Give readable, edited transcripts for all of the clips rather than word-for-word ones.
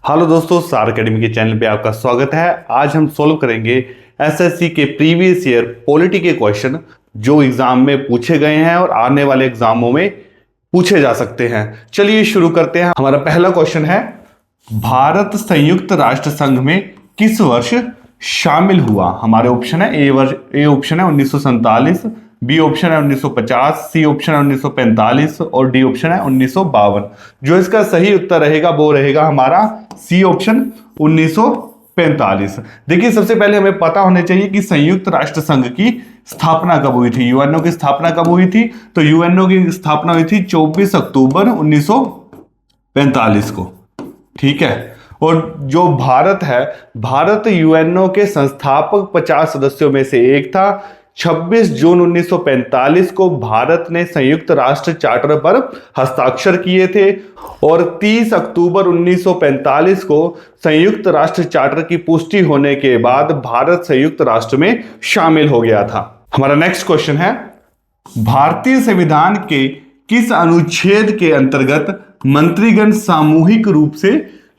Hello दोस्तों, सार academy के चैनल पे आपका स्वागत है। आज हम सोल्व करेंगे एसएससी के प्रीवियस ईयर पॉलिटी के क्वेश्चन जो एग्जाम में पूछे गए हैं और आने वाले एग्जामों में पूछे जा सकते हैं। चलिए शुरू करते हैं। हमारा पहला क्वेश्चन है, भारत संयुक्त राष्ट्र संघ में किस वर्ष शामिल हुआ? हमारे ऑप्शन है ए ऑप्शन है 1947, बी ऑप्शन है 1950, सी ऑप्शन है 1945 और डी ऑप्शन है 1952। जो इसका सही उत्तर रहेगा वो रहेगा हमारा सी ऑप्शन 1945। देखिए, सबसे पहले हमें पता होना चाहिए कि संयुक्त राष्ट्र संघ की स्थापना कब हुई थी, यूएनओ की स्थापना कब हुई थी। तो यूएनओ की स्थापना हुई थी 24 अक्टूबर 1945 को। ठीक है। और जो भारत है, भारत यूएनओ के संस्थापक 50 सदस्यों में से एक था। 26 जून 1945 को भारत ने संयुक्त राष्ट्र चार्टर पर हस्ताक्षर किए थे और 30 अक्टूबर 1945 को संयुक्त राष्ट्र चार्टर की पुष्टि होने के बाद भारत संयुक्त राष्ट्र में शामिल हो गया था। हमारा नेक्स्ट क्वेश्चन है, भारतीय संविधान के किस अनुच्छेद के अंतर्गत मंत्रीगण सामूहिक रूप से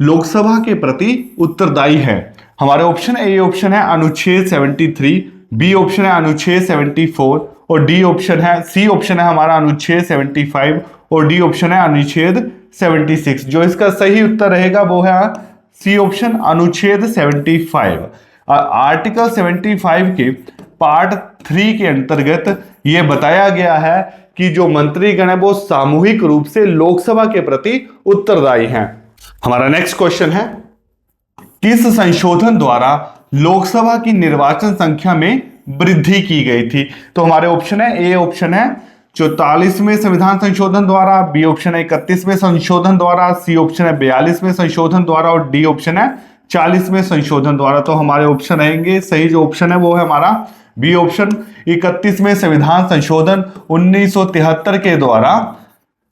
लोकसभा के प्रति उत्तरदायी है? हमारे ऑप्शन ए ऑप्शन है अनुच्छेद 73, बी ऑप्शन है अनुच्छेद 74 और डी ऑप्शन है सी ऑप्शन है हमारा अनुच्छेद 75 और डी ऑप्शन है अनुच्छेद 76। जो इसका सही उत्तर रहेगा वो है सी ऑप्शन अनुच्छेद 75। आर्टिकल 75 के पार्ट 3 के अंतर्गत यह बताया गया है कि जो मंत्रीगण है वो सामूहिक रूप से लोकसभा के प्रति उत्तरदायी हैं। हमारा नेक्स्ट क्वेश्चन है, किस संशोधन द्वारा लोकसभा की निर्वाचन संख्या में वृद्धि की गई थी? तो हमारे ऑप्शन है ए ऑप्शन है 44वें संविधान संशोधन द्वारा, बी ऑप्शन है 31वें संशोधन द्वारा, सी ऑप्शन है 42वें संशोधन द्वारा और डी ऑप्शन है 40वें संशोधन द्वारा। तो हमारे ऑप्शन रहेंगे, सही जो ऑप्शन है वो है हमारा बी ऑप्शन 31वें संविधान संशोधन 1973 के द्वारा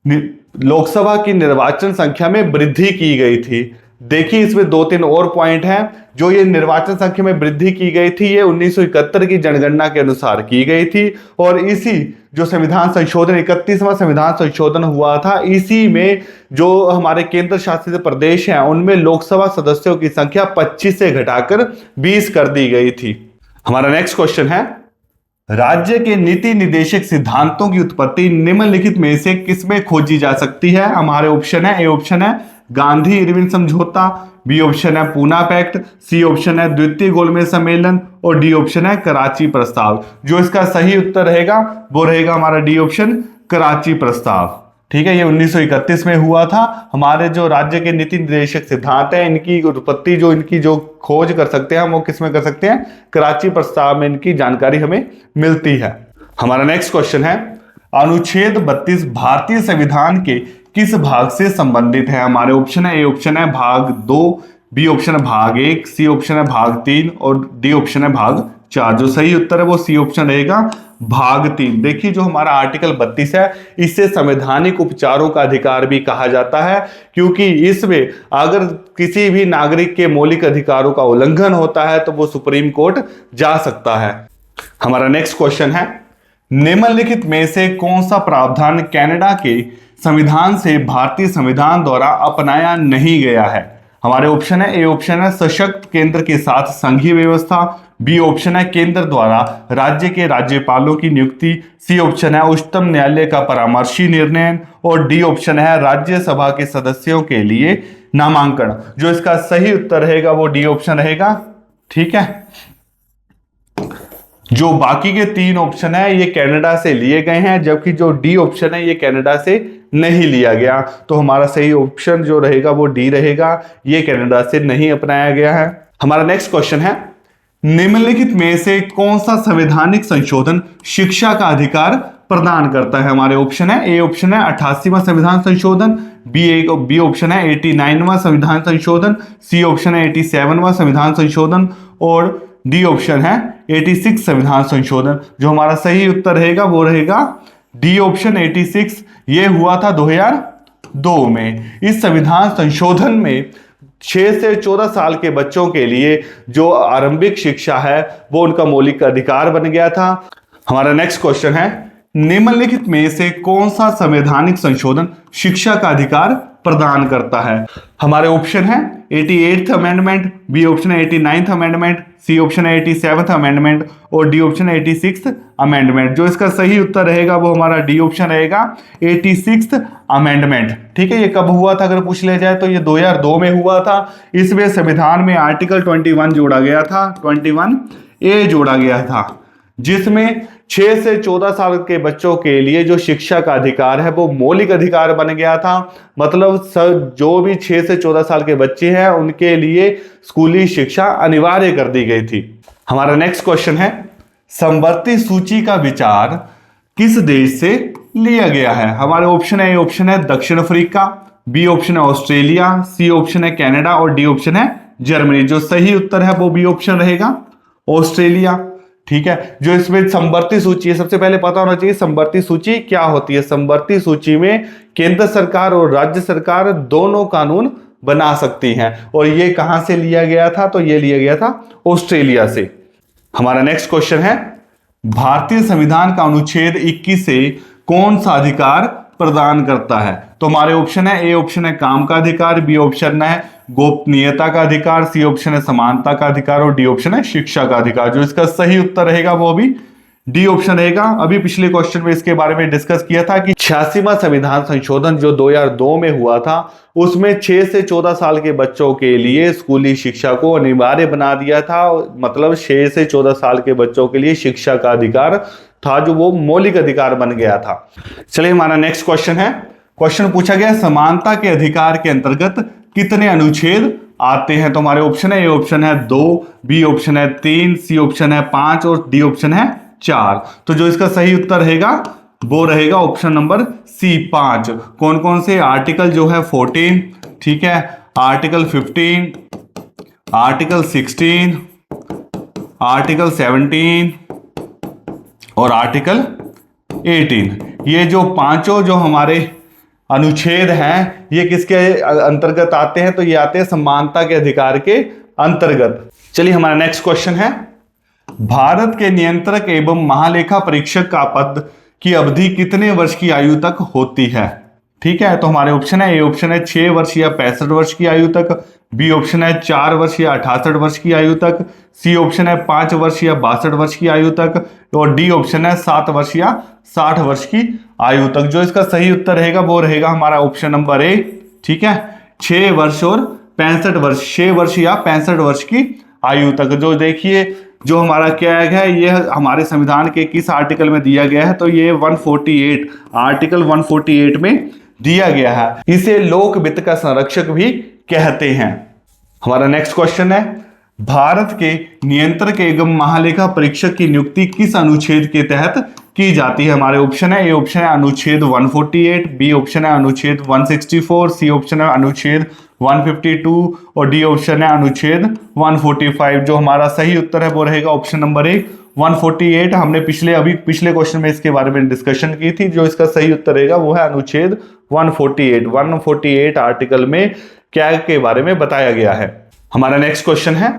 लोकसभा की निर्वाचन संख्या में वृद्धि की गई थी। देखिए, इसमें 2-3 और पॉइंट हैं। जो ये निर्वाचन संख्या में वृद्धि की गई थी ये 1971 की जनगणना के अनुसार की गई थी और इसी जो संविधान संशोधन 31वां संविधान संशोधन हुआ था, इसी में जो हमारे केंद्र शासित प्रदेश हैं उनमें लोकसभा सदस्यों की संख्या 25 से घटाकर 20 कर दी गई थी। हमारा नेक्स्ट क्वेश्चन है, राज्य के नीति निर्देशक सिद्धांतों की उत्पत्ति निम्नलिखित में से किसमें खोजी जा सकती है? हमारे ऑप्शन है ए ऑप्शन है गांधी इरविन समझौता, बी ऑप्शन है पूना पैक्ट, सी ऑप्शन है द्वितीय गोलमेज सम्मेलन और डी ऑप्शन है कराची प्रस्ताव। जो इसका सही उत्तर रहेगा वो रहेगा हमारा डी ऑप्शन कराची प्रस्ताव। ठीक है, ये 1931 में हुआ था। हमारे जो राज्य के नीति निर्देशक सिद्धांत है इनकी उत्पत्ति जो इनकी जो खोज कर सकते हैं वो किस में कर सकते हैं? कराची प्रस्ताव में इनकी जानकारी हमें मिलती है। हमारा नेक्स्ट क्वेश्चन है, अनुच्छेद 32 भारतीय संविधान के किस भाग से संबंधित है? हमारे ऑप्शन है ए ऑप्शन है भाग 2, बी ऑप्शन है भाग 1, सी ऑप्शन है भाग 3 और डी ऑप्शन है भाग 4। जो सही उत्तर है वो सी ऑप्शन रहेगा भाग 3। देखिए, जो हमारा आर्टिकल 32 है इससे संवैधानिक उपचारों का अधिकार भी कहा जाता है, क्योंकि इसमें अगर किसी भी नागरिक के मौलिक अधिकारों का उल्लंघन होता है तो वो सुप्रीम कोर्ट जा सकता है। हमारा नेक्स्ट क्वेश्चन है, निम्नलिखित में से कौन सा प्रावधान कनाडा के संविधान से भारतीय संविधान द्वारा अपनाया नहीं गया है? हमारे ऑप्शन है ए ऑप्शन है सशक्त केंद्र के साथ संघीय व्यवस्था, बी ऑप्शन है केंद्र द्वारा राज्य के राज्यपालों की नियुक्ति, सी ऑप्शन है उच्चतम न्यायालय का परामर्शी निर्णय और डी ऑप्शन है राज्यसभा के सदस्यों के लिए नामांकन। जो इसका सही उत्तर रहेगा वो डी ऑप्शन रहेगा। ठीक है, जो बाकी के 3 ऑप्शन है ये कनाडा से लिए गए हैं, जबकि जो डी ऑप्शन है ये कनाडा से नहीं लिया गया। तो हमारा सही ऑप्शन जो रहेगा वो डी रहेगा, ये कनाडा से नहीं अपनाया गया है। हमारा नेक्स्ट क्वेश्चन है, निम्नलिखित में से कौन सा संवैधानिक संशोधन शिक्षा का अधिकार प्रदान करता है? हमारे ऑप्शन है ए ऑप्शन है 88वां संविधान संशोधन, बी ऑप्शन है 89वां संविधान संशोधन, सी ऑप्शन है 87वां संविधान संशोधन और डी ऑप्शन है 86 संविधान संशोधन। जो हमारा सही उत्तर रहेगा वो रहेगा डी ऑप्शन 86। ये हुआ था 2002 में। इस संविधान संशोधन में 6 से 14 साल के बच्चों के लिए जो आरंभिक शिक्षा है वो उनका मौलिक अधिकार बन गया था। हमारा नेक्स्ट क्वेश्चन है, निम्नलिखित में से कौन सा संवैधानिक संशोधन शिक्षा का अधिकार प्रदान करता है? हमारे ऑप्शन है 88th अमेंडमेंट, बी ऑप्शन है 89th अमेंडमेंट, सी ऑप्शन है 87th अमेंडमेंट और डी ऑप्शन है 86th अमेंडमेंट। जो इसका सही उत्तर रहेगा वो हमारा डी ऑप्शन रहेगा 86th अमेंडमेंट। ठीक है, ये कब हुआ था अगर पूछ लिया जाए तो ये 2002 में हुआ था। इसमें संविधान में आर्टिकल 21 जोड़ा गया था, 21A जोड़ा गया था, जिसमें 6 से 14 साल के बच्चों के लिए जो शिक्षा का अधिकार है वो मौलिक अधिकार बन गया था। मतलब जो भी 6 से 14 साल के बच्चे हैं उनके लिए स्कूली शिक्षा अनिवार्य कर दी गई थी। हमारा नेक्स्ट क्वेश्चन है, समवर्ती सूची का विचार किस देश से लिया गया है? हमारे ऑप्शन है, ए ऑप्शन है दक्षिण अफ्रीका, बी ऑप्शन है ऑस्ट्रेलिया, सी ऑप्शन है कनाडा और डी ऑप्शन है जर्मनी। जो सही उत्तर है वो बी ऑप्शन रहेगा ऑस्ट्रेलिया। ठीक है, जो इसमें समवर्ती सूची है, सबसे पहले पता होना चाहिए समवर्ती सूची क्या होती है। समवर्ती सूची में केंद्र सरकार और राज्य सरकार दोनों कानून बना सकती हैं। और ये कहां से लिया गया था? तो ये लिया गया था ऑस्ट्रेलिया से। हमारा नेक्स्ट क्वेश्चन है, भारतीय संविधान का अनुच्छेद 21 से कौन सा अधिकार प्रदान करता है? तो हमारे ऑप्शन है, ए ऑप्शन है काम का अधिकार, बी ऑप्शन है गोपनीयता का अधिकार, सी ऑप्शन है समानता का अधिकार और डी ऑप्शन है शिक्षा का अधिकार। जो इसका सही उत्तर रहेगा वो भी डी ऑप्शन रहेगा। अभी पिछले क्वेश्चन में इसके बारे में डिस्कस किया था कि 86वां संविधान संशोधन जो 2002 में हुआ था उसमें 6 से 14 साल के बच्चों के लिए स्कूली शिक्षा को अनिवार्य बना दिया था। मतलब 6 से 14 साल के बच्चों के लिए शिक्षा का अधिकार था जो वो मौलिक अधिकार बन गया था। चलिए हमारा नेक्स्ट क्वेश्चन है, क्वेश्चन पूछा गया समानता के अधिकार के अंतर्गत कितने अनुच्छेद आते हैं? तो हमारे ऑप्शन है, ए ऑप्शन है 2, बी ऑप्शन है 3, सी ऑप्शन है 5 और डी ऑप्शन है 4। तो जो इसका सही उत्तर रहेगा वो रहेगा ऑप्शन नंबर सी 5। कौन कौन से? आर्टिकल जो है 14, ठीक है, आर्टिकल 15, आर्टिकल 16, आर्टिकल 17 और आर्टिकल 18। ये जो पांचों जो हमारे अनुच्छेद हैं ये किसके अंतर्गत आते हैं? तो ये आते हैं समानता के अधिकार के अंतर्गत। चलिए हमारा नेक्स्ट क्वेश्चन है, भारत के नियंत्रक एवं महालेखा परीक्षक का पद की अवधि कितने वर्ष की आयु तक होती है? ठीक है, तो हमारे ऑप्शन है, ए ऑप्शन है 6 वर्ष या 65 वर्ष की आयु तक, बी ऑप्शन है 4 वर्ष या 68 वर्ष की आयु तक, सी ऑप्शन है 5 वर्ष या 62 वर्ष की आयु तक और डी ऑप्शन है 7 वर्ष या 60 वर्ष की आयु तक। जो इसका सही उत्तर रहेगा वो रहेगा हमारा ऑप्शन नंबर ए। ठीक है, 6 वर्ष और 65 वर्ष, 6 वर्ष या 65 वर्ष की आयु तक। जो देखिए जो हमारा कैग है ये हमारे संविधान के किस आर्टिकल में दिया गया है? तो ये 148, आर्टिकल 148 में दिया गया है। इसे लोक वित्त का संरक्षक भी कहते हैं। हमारा नेक्स्ट क्वेश्चन है, भारत के नियंत्रक एवं महालेखा परीक्षक की नियुक्ति किस अनुच्छेद के तहत की जाती है? हमारे ऑप्शन है, ए ऑप्शन है अनुच्छेद 148, बी ऑप्शन है अनुच्छेद 164, सी ऑप्शन है अनुच्छेद 152 और डी ऑप्शन है अनुच्छेद 145। जो हमारा सही उत्तर है वो रहेगा ऑप्शन नंबर ए 148। हमने पिछले क्वेश्चन में इसके बारे में डिस्कशन की थी। जो इसका सही उत्तर रहेगा वो है अनुच्छेद 148। 148 आर्टिकल में क्या के बारे में बताया गया है। हमारा नेक्स्ट क्वेश्चन है,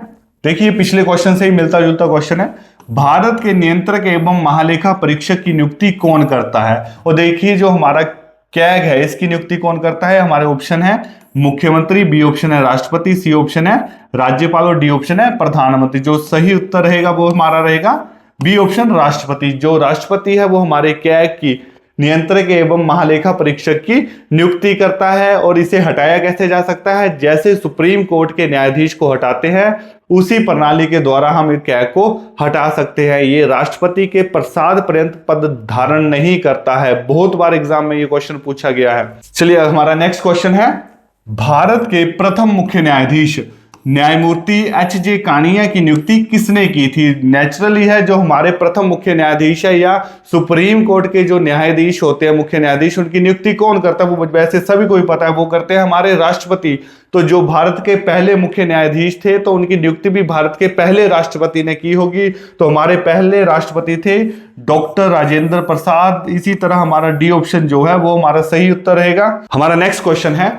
देखिए पिछले क्वेश्चन से ही मिलता जुलता क्वेश्चन है, भारत के नियंत्रक एवं महालेखा परीक्षक की नियुक्ति कौन करता है? और देखिए जो हमारा कैग है इसकी नियुक्ति कौन करता है? हमारे ऑप्शन है मुख्यमंत्री, बी ऑप्शन है राष्ट्रपति, सी ऑप्शन है राज्यपाल और डी ऑप्शन है प्रधानमंत्री। जो सही उत्तर रहेगा वो हमारा रहेगा बी ऑप्शन राष्ट्रपति। जो राष्ट्रपति है वो हमारे कैग की नियंत्रक एवं महालेखा परीक्षक की नियुक्ति करता है। और इसे हटाया कैसे जा सकता है? जैसे सुप्रीम कोर्ट के न्यायाधीश को हटाते हैं उसी प्रणाली के द्वारा हम एक कैग को हटा सकते हैं। ये राष्ट्रपति के प्रसाद पर्यंत पद धारण नहीं करता है। बहुत बार एग्जाम में ये क्वेश्चन पूछा गया है। चलिए हमारा नेक्स्ट क्वेश्चन है, भारत के प्रथम मुख्य न्यायाधीश न्यायमूर्ति एच.जे. कानिया की नियुक्ति किसने की थी? नेचुरली है जो हमारे प्रथम मुख्य न्यायाधीश है या सुप्रीम कोर्ट के जो न्यायाधीश होते हैं मुख्य न्यायाधीश, उनकी नियुक्ति कौन करता है? वो वैसे सभी को ही पता है, वो करते हैं हमारे राष्ट्रपति। तो जो भारत के पहले मुख्य न्यायाधीश थे तो उनकी नियुक्ति भी भारत के पहले राष्ट्रपति ने की होगी। तो हमारे पहले राष्ट्रपति थे डॉक्टर राजेंद्र प्रसाद। इसी तरह हमारा डी ऑप्शन जो है वो हमारा सही उत्तर रहेगा। हमारा नेक्स्ट क्वेश्चन है,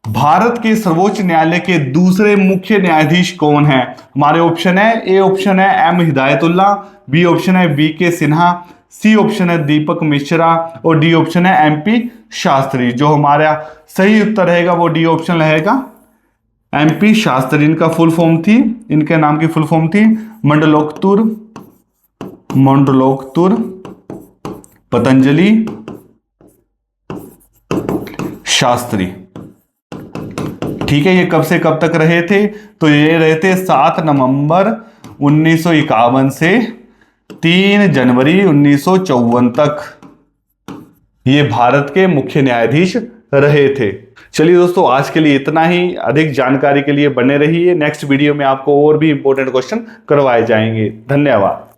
भारत के सर्वोच्च न्यायालय के दूसरे मुख्य न्यायाधीश कौन है? हमारे ऑप्शन है, ए ऑप्शन है एम हिदायतुल्ला, बी ऑप्शन है बी के सिन्हा, सी ऑप्शन है दीपक मिश्रा और डी ऑप्शन है एमपी शास्त्री। जो हमारा सही उत्तर रहेगा वो डी ऑप्शन रहेगा एमपी शास्त्री। इनका फुल फॉर्म थी, इनके नाम की फुल फॉर्म थी मंडलोक्तुर पतंजलि शास्त्री। ठीक है, ये कब से कब तक रहे थे? तो ये रहे थे 7 नवंबर 1951 से 3 जनवरी 1954 तक ये भारत के मुख्य न्यायाधीश रहे थे। चलिए दोस्तों, आज के लिए इतना ही। अधिक जानकारी के लिए बने रहिए। नेक्स्ट वीडियो में आपको और भी इंपॉर्टेंट क्वेश्चन करवाए जाएंगे। धन्यवाद।